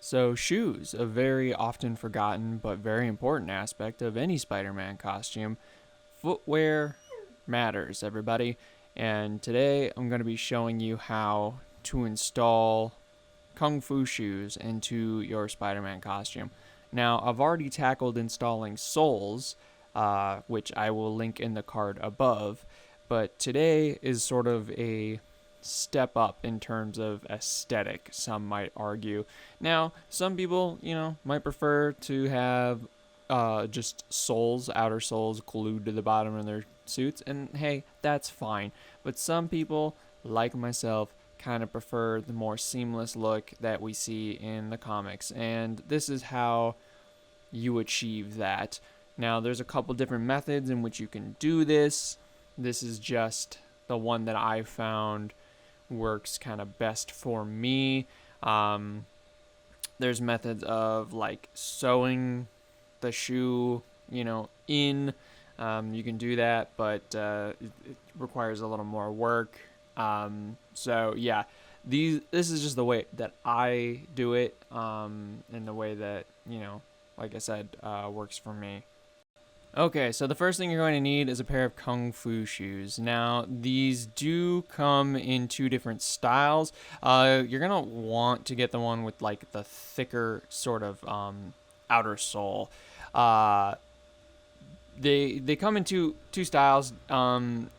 So shoes, a very often forgotten but very important aspect of any Spider-Man costume. Footwear matters, everybody. And today I'm going to be showing you how to install Kung Fu shoes into your Spider-Man costume. Now, I've already tackled installing soles, which I will link in the card above, but today is sort of a step up in terms of aesthetic, some might argue. Now, some people, might prefer to have just soles, outer soles glued to the bottom of their suits, and hey, that's fine. But some people, like myself, kind of prefer the more seamless look that we see in the comics, and this is how you achieve that. Now, there's a couple different methods in which you can do this. This is just the one that I found works kind of best for me. There's methods of like sewing the shoe, in. You can do that, but it requires a little more work. So yeah, this is just the way that I do it, and the way that like I said, works for me. Okay, so the first thing you're going to need is a pair of Kung Fu shoes. Now, these do come in two different styles. You're going to want to get the one with like the thicker sort of outer sole. Uh, they come in two styles.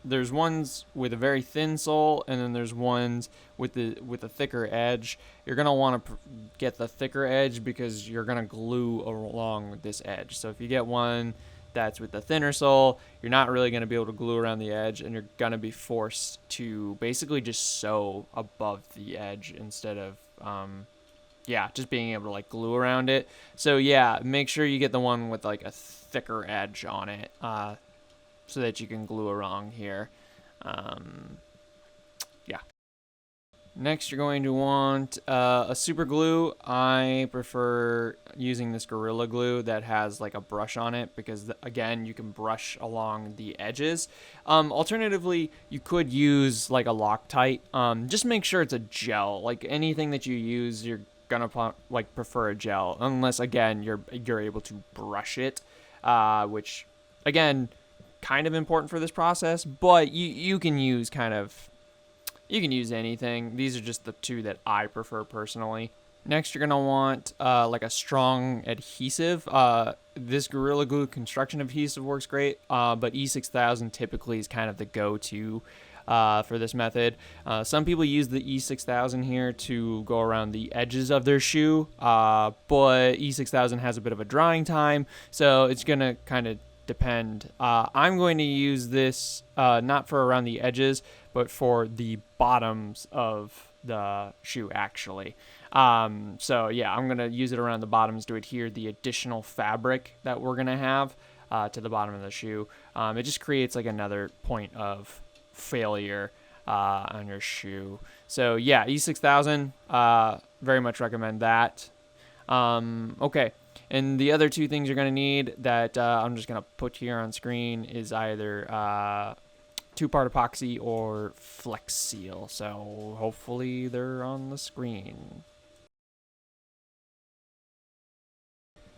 There's ones with a very thin sole, and then there's ones with a thicker edge. You're gonna want to get the thicker edge because you're gonna glue along with this edge. So if you get one that's with the thinner sole, you're not really gonna be able to glue around the edge, and you're gonna be forced to basically just sew above the edge instead of just being able to like glue around it. So yeah, make sure you get the one with like a thicker edge on it, so that you can glue along here. Yeah. Next, you're going to want a super glue. I prefer using this Gorilla Glue that has like a brush on it because, again, you can brush along the edges. Alternatively, you could use like a Loctite. Just make sure it's a gel. Like anything that you use, you're gonna like prefer a gel, unless again you're able to brush it, which again kind of important for this process. But you can use anything. These are just the two that I prefer personally. Next, you're gonna want like a strong adhesive. This Gorilla Glue construction adhesive works great, but E6000 typically is kind of the go-to for this method. Some people use the E6000 here to go around the edges of their shoe, but E6000 has a bit of a drying time, so it's gonna kind of depend. I'm going to use this not for around the edges, but for the bottoms of the shoe actually. So yeah, I'm gonna use it around the bottoms to adhere the additional fabric that we're gonna have to the bottom of the shoe. It just creates like another point of failure on your shoe. So yeah, E6000, very much recommend that. Okay, and the other two things you're going to need that I'm just going to put here on screen is either 2-part epoxy or Flex Seal. So hopefully they're on the screen.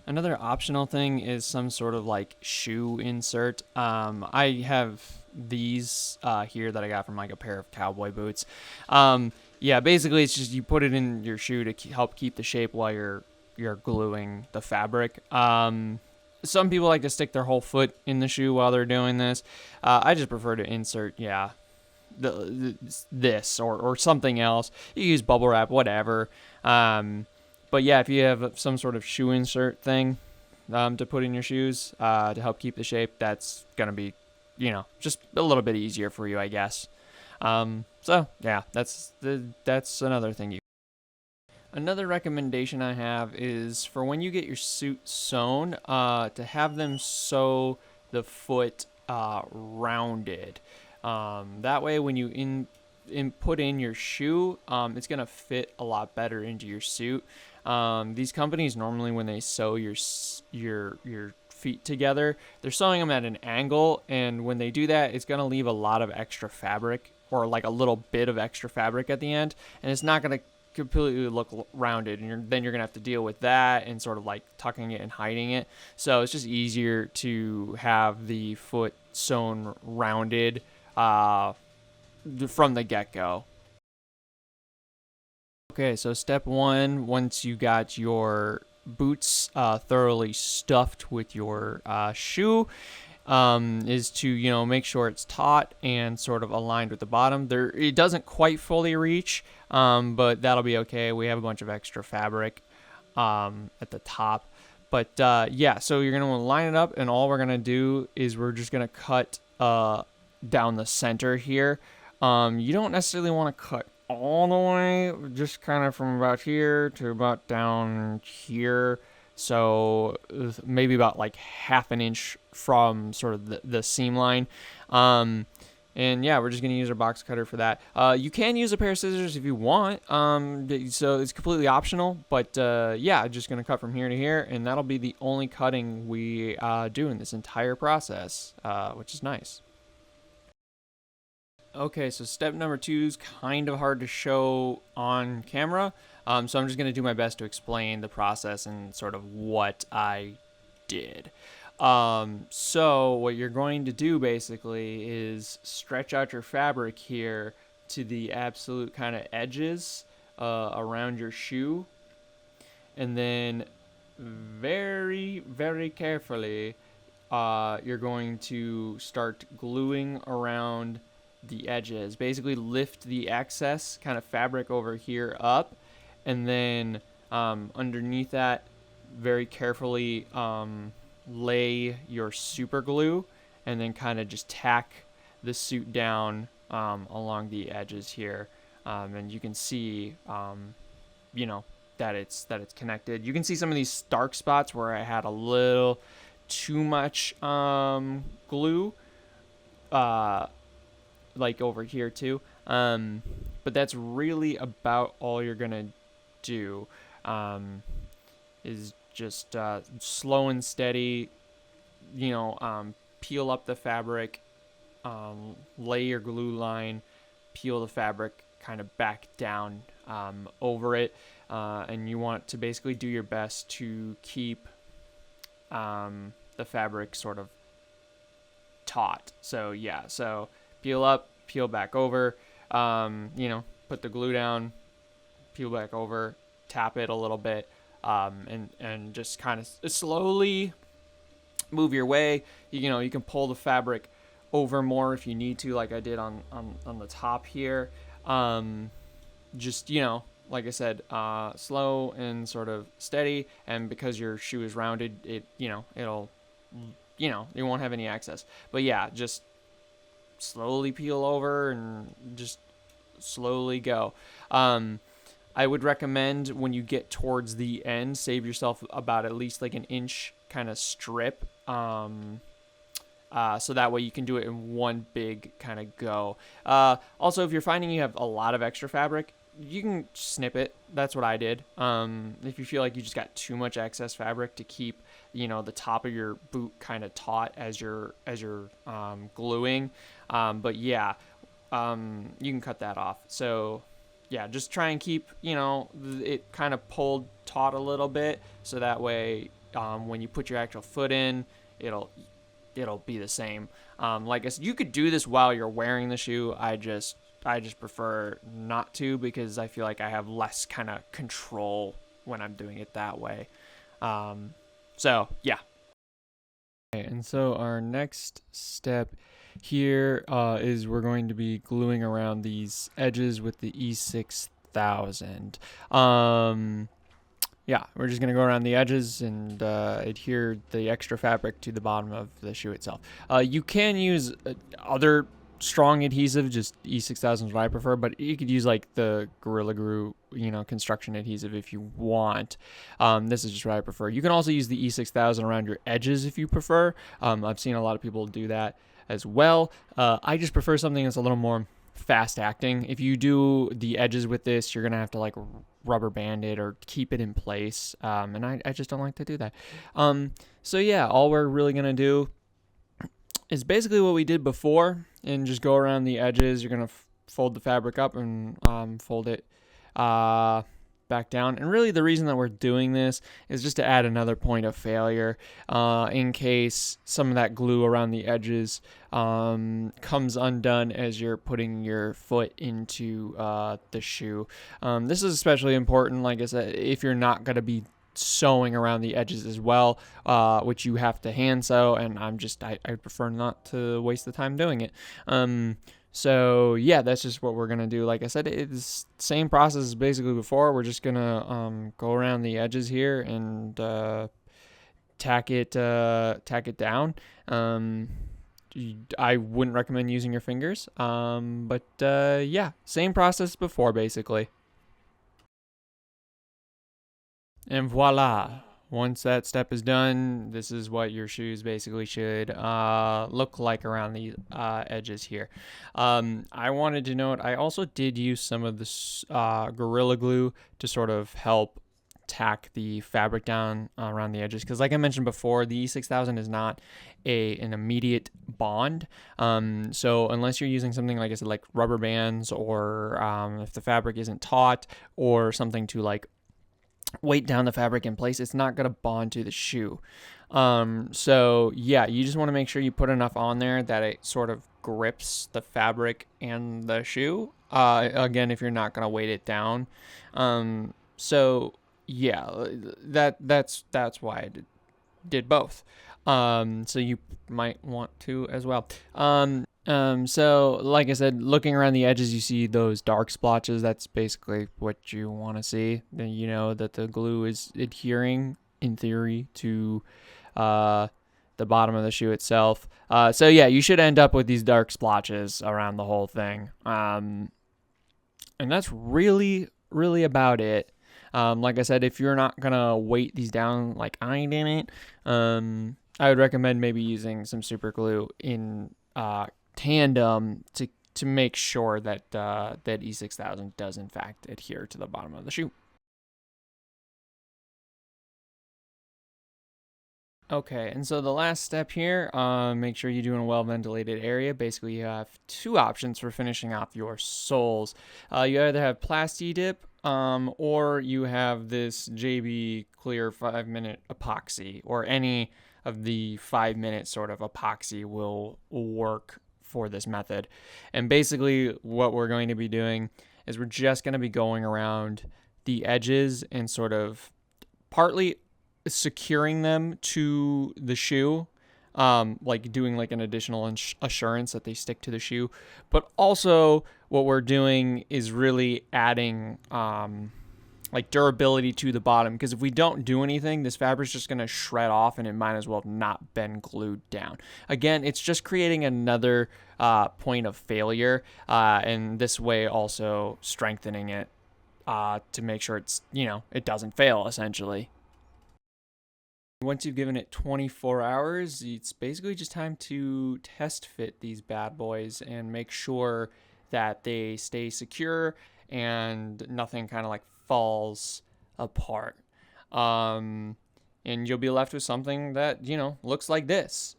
Another optional thing is some sort of like shoe insert. I have these here that I got from like a pair of cowboy boots. Yeah, basically it's just you put it in your shoe to help keep the shape while you're gluing the fabric. Some people like to stick their whole foot in the shoe while they're doing this. I just prefer to insert, this or something else. You use bubble wrap, whatever. But yeah, if you have some sort of shoe insert thing to put in your shoes to help keep the shape, that's going to be, just a little bit easier for you, I guess. So yeah, that's another thing. Another recommendation I have is for when you get your suit sewn, to have them sew the foot rounded. That way when you put in your shoe, it's gonna fit a lot better into your suit. These companies normally, when they sew your feet together, they're sewing them at an angle, and when they do that, it's gonna leave a lot of extra fabric, or like a little bit of extra fabric at the end, and it's not gonna completely look rounded, and then you're gonna have to deal with that and sort of like tucking it and hiding it. So it's just easier to have the foot sewn rounded from the get-go. Okay, so step one, once you got your boots thoroughly stuffed with your shoe, is to, make sure it's taut and sort of aligned with the bottom. It doesn't quite fully reach, but that'll be okay. We have a bunch of extra fabric at the top. But yeah, so you're gonna line it up, and all we're gonna do is we're just gonna cut down the center here. You don't necessarily want to cut all the way, just kind of from about here to about down here. So maybe about like half an inch from sort of the seam line. And yeah, we're just going to use our box cutter for that. You can use a pair of scissors if you want. So it's completely optional. But yeah, just going to cut from here to here. And that'll be the only cutting we do in this entire process, which is nice. Okay, so step number 2 is kind of hard to show on camera. So I'm just going to do my best to explain the process and sort of what I did. So what you're going to do basically is stretch out your fabric here to the absolute kind of edges around your shoe. And then very, very carefully, you're going to start gluing around the edges. Basically lift the excess kind of fabric over here up, and then underneath that, very carefully lay your super glue, and then kind of just tack the suit down along the edges here, and you can see that it's connected. You can see some of these dark spots where I had a little too much glue, like over here too. But that's really about all you're gonna do, is just slow and steady, peel up the fabric, lay your glue line, peel the fabric kind of back down over it, and you want to basically do your best to keep the fabric sort of taut. So yeah, so peel up, peel back over, put the glue down, peel back over, tap it a little bit, and just kind of slowly move your way. You can pull the fabric over more if you need to, like I did on the top here. Just, like I said, slow and sort of steady, and because your shoe is rounded, it'll, you won't have any excess. But yeah, just slowly peel over and just slowly go. I would recommend when you get towards the end, save yourself about at least like an inch kind of strip, so that way you can do it in one big kind of go. Also, if you're finding you have a lot of extra fabric, you can snip it. That's what I did. If you feel like you just got too much excess fabric to keep, the top of your boot kind of taut as you're gluing. But yeah, you can cut that off. So yeah, just try and keep, it kind of pulled taut a little bit, so that way when you put your actual foot in, it'll be the same. Like I said, you could do this while you're wearing the shoe. I just prefer not to, because I feel like I have less kind of control when I'm doing it that way. So yeah. Okay, and so our next step here is we're going to be gluing around these edges with the E6000. Yeah, we're just going to go around the edges and adhere the extra fabric to the bottom of the shoe itself. You can use other strong adhesive, just E6000 is what I prefer, but you could use like the Gorilla Glue, construction adhesive if you want. This is just what I prefer. You can also use the E6000 around your edges if you prefer. I've seen a lot of people do that as well. I just prefer something that's a little more fast acting. If you do the edges with this, you're gonna have to like rubber band it or keep it in place, and I just don't like to do that. So yeah, all we're really gonna do is basically what we did before, and just go around the edges. You're gonna fold the fabric up and fold it back down. And really the reason that we're doing this is just to add another point of failure in case some of that glue around the edges comes undone as you're putting your foot into the shoe. This is especially important, like I said, if you're not going to be sewing around the edges as well, which you have to hand sew, and I prefer not to waste the time doing it. So yeah, that's just what we're gonna do. Like I said, it's same process as basically before. We're just gonna go around the edges here and tack it down. I wouldn't recommend using your fingers, but yeah, same process before basically. And voila. Once that step is done, this is what your shoes basically should look like around the edges here. I wanted to note, I also did use some of this Gorilla Glue to sort of help tack the fabric down around the edges, because like I mentioned before, the E6000 is not an immediate bond, so unless you're using something like I said, like rubber bands, or if the fabric isn't taut, or something to like weight down the fabric in place, it's not going to bond to the shoe. So yeah, you just want to make sure you put enough on there that it sort of grips the fabric and the shoe. Again, if you're not going to weight it down. So yeah, that's why I did both. So you might want to as well. So like I said, looking around the edges, you see those dark splotches. That's basically what you want to see. Then you know that the glue is adhering, in theory, to the bottom of the shoe itself. So yeah, you should end up with these dark splotches around the whole thing. And that's really, really about it. Like I said, if you're not gonna weight these down like I didn't, I would recommend maybe using some super glue in tandem to make sure that that E6000 does in fact adhere to the bottom of the shoe. Okay, and so the last step here, make sure you do in a well-ventilated area. Basically, you have two options for finishing off your soles. You either have Plasti Dip, or you have this JB Clear 5-minute epoxy, or any of the 5-minute sort of epoxy will work for this method. And basically, what we're going to be doing is we're just going to be going around the edges and sort of partly securing them to the shoe, like doing like an additional assurance that they stick to the shoe. But also what we're doing is really adding like durability to the bottom, because if we don't do anything, this fabric's just going to shred off and it might as well have not been glued down. Again, it's just creating another point of failure, and this way also strengthening it to make sure it's, it doesn't fail essentially. Once you've given it 24 hours, it's basically just time to test fit these bad boys and make sure that they stay secure and nothing kind of like falls apart. And you'll be left with something that, looks like this.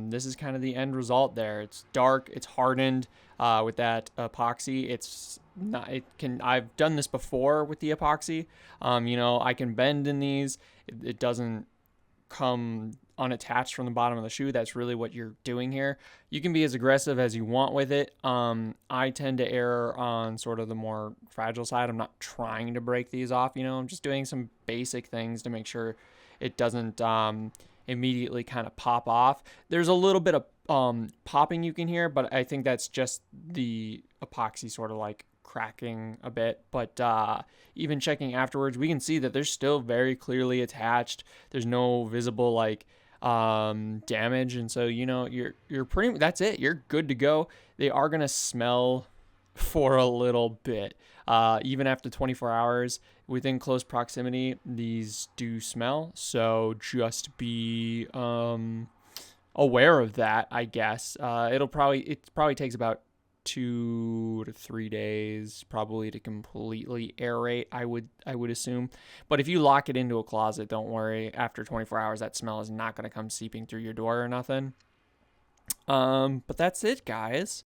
This is kind of the end result there. It's dark, it's hardened with that epoxy. I've done this before with the epoxy. I can bend in these. It doesn't come unattached from the bottom of the shoe. That's really what you're doing here. You can be as aggressive as you want with it. I tend to err on sort of the more fragile side. I'm not trying to break these off, I'm just doing some basic things to make sure it doesn't immediately kind of pop off. There's a little bit of popping you can hear, but I think that's just the epoxy sort of like cracking a bit. But even checking afterwards, we can see that they're still very clearly attached. There's no visible like damage, and so you're pretty, that's it, you're good to go. They are gonna smell for a little bit, even after 24 hours within close proximity. These do smell, so just be aware of that, I guess. It probably takes about 2 to 3 days probably to completely aerate, I would assume. But if you lock it into a closet, don't worry, after 24 hours that smell is not going to come seeping through your door or nothing. But that's it, guys.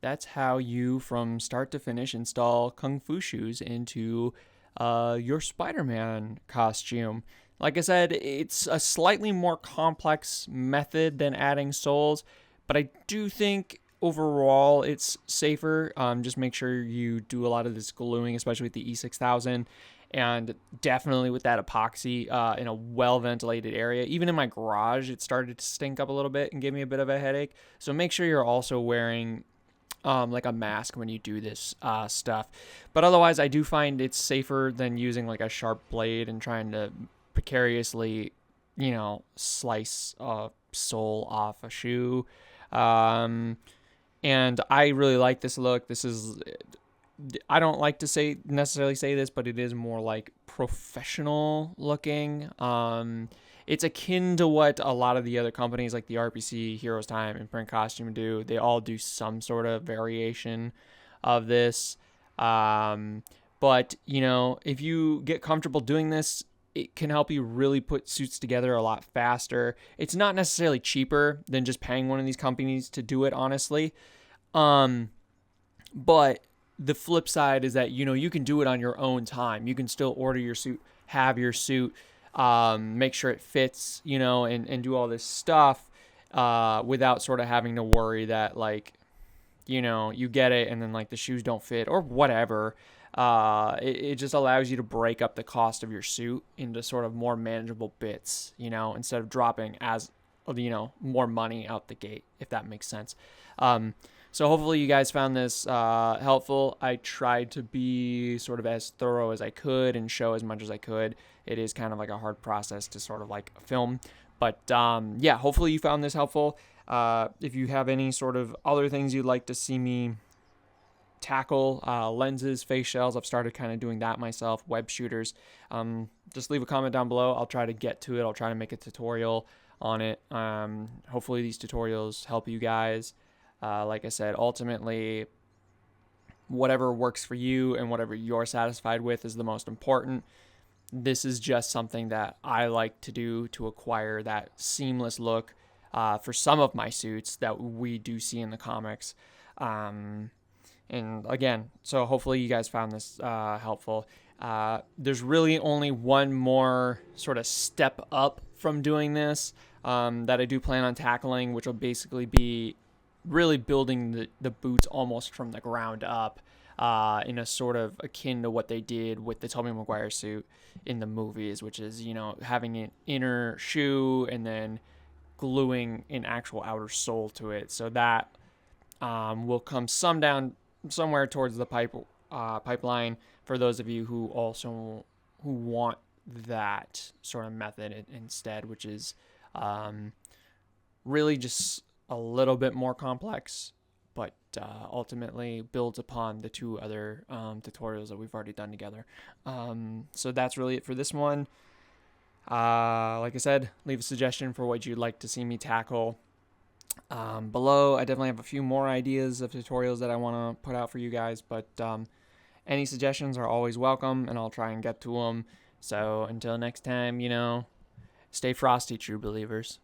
that's how you, from start to finish, install Kung Fu shoes into your Spider-Man costume. Like I said, it's a slightly more complex method than adding soles, but I do think overall it's safer. Just make sure you do a lot of this gluing, especially with the E6000, and definitely with that epoxy in a well ventilated area. Even in my garage, it started to stink up a little bit and give me a bit of a headache. So make sure you're also wearing like a mask when you do this stuff. But otherwise, I do find it's safer than using like a sharp blade and trying to precariously, slice a sole off a shoe. And I really like this look. I don't like to necessarily say this, but it is more like professional looking. It's akin to what a lot of the other companies like the RPC, Heroes Time, and Print Costume do. They all do some sort of variation of this. But, if you get comfortable doing this, it can help you really put suits together a lot faster. It's not necessarily cheaper than just paying one of these companies to do it, honestly. But the flip side is that, you can do it on your own time. You can still order your suit, have your suit, make sure it fits, and do all this stuff without sort of having to worry that, like, you get it and then, like, the shoes don't fit or whatever. It just allows you to break up the cost of your suit into sort of more manageable bits, instead of dropping more money out the gate, if that makes sense. So hopefully you guys found this helpful. I tried to be sort of as thorough as I could and show as much as I could. It is kind of like a hard process to sort of like film. But yeah, hopefully you found this helpful. If you have any sort of other things you'd like to see me tackle, lenses, face shells, I've started kind of doing that myself, web shooters, just leave a comment down below. I'll try to get to it. I'll try to make a tutorial on it. Hopefully these tutorials help you guys. Like I said, ultimately, whatever works for you and whatever you're satisfied with is the most important. This is just something that I like to do to acquire that seamless look for some of my suits that we do see in the comics. And again, so hopefully you guys found this helpful. There's really only one more sort of step up from doing this that I do plan on tackling, which will basically be really building the boots almost from the ground up in a sort of akin to what they did with the Tobey Maguire suit in the movies, which is, having an inner shoe and then gluing an actual outer sole to it. So that will come somewhere towards the pipeline for those of you who want that sort of method instead, which is really just a little bit more complex, but ultimately builds upon the two other tutorials that we've already done together. So that's really it for this one. Like I said, leave a suggestion for what you'd like to see me tackle below. I definitely have a few more ideas of tutorials that I want to put out for you guys, but any suggestions are always welcome, and I'll try and get to them. So until next time, stay frosty, true believers.